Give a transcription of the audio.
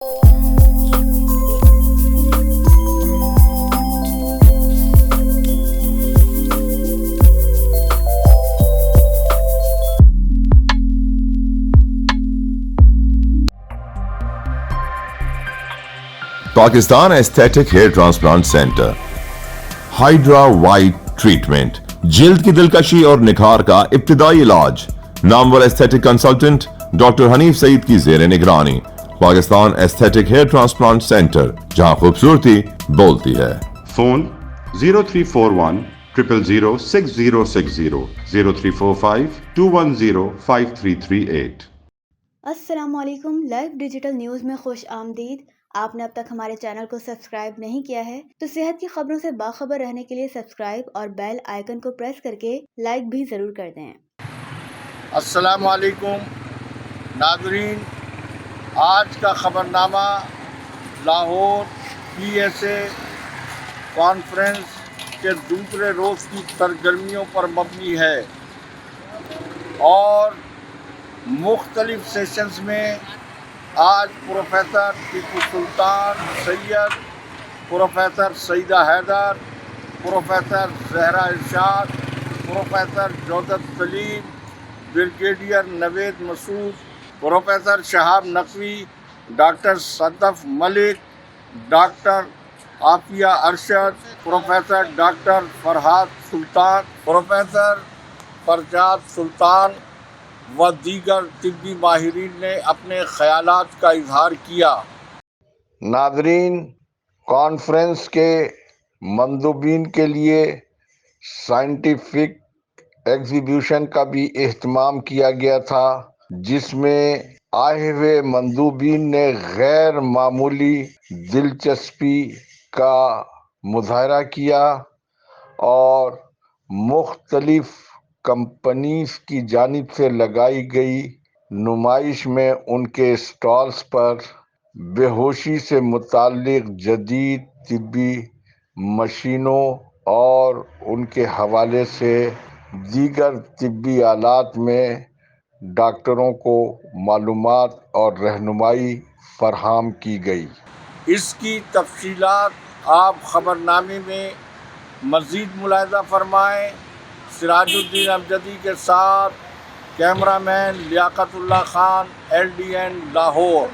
Pakistan aesthetic hair transplant centre hydra white treatment جلد کی دلکشی اور نکھار کا ابتدائی علاج نامور aesthetic consultant doctor Hanif Saeed کی زیر نگرانی Pakistan aesthetic hair transplant centre جہاں خوبصورتی بولتی ہے فون 0341 000 6060 0345 210 5338. السلام علیکم، لائیو ڈیجیٹل نیوز میں خوش آمدید۔ آپ نے اب تک ہمارے چینل کو سبسکرائب نہیں کیا ہے تو صحت کی خبروں سے باخبر رہنے کے لیے سبسکرائب اور بیل آئیکن کو پریس کر کے لائک بھی ضرور کر دیں۔ السلام علیکم ناظرین، آج کا خبرنامہ لاہور PSA کانفرنس کے دوسرے روز کی سرگرمیوں پر مبنی ہے اور مختلف سیشنز میں آج professor Tipu Sultan Syed, professor Saeeda Haider, professor Zahra Irshad, professor Jaudat Salim, brigadier Naveed Masood, professor Shahab Naqvi, doctor Sadaf Malik, doctor Afia Arshad, professor doctor Farhat Sultan, professor Farjad Sultan و دیگر طبی ماہرین نے اپنے خیالات کا اظہار کیا۔ ناظرین، کانفرنس کے مندوبین کے لیے سائنٹیفک ایگزیبیشن کا بھی اہتمام کیا گیا تھا، جس میں آئے ہوئے مندوبین نے غیر معمولی دلچسپی کا مظاہرہ کیا اور مختلف کمپنیز کی جانب سے لگائی گئی نمائش میں ان کے اسٹالز پر بے ہوشی سے متعلق جدید طبی مشینوں اور ان کے حوالے سے دیگر طبی آلات میں ڈاکٹروں کو معلومات اور رہنمائی فراہم کی گئی۔ اس کی تفصیلات آپ خبرنامے میں مزید ملاحظہ فرمائیں۔ سراج الدین امجدی کے ساتھ کیمرہ مین لیاقت اللہ خان، LDN لاہور۔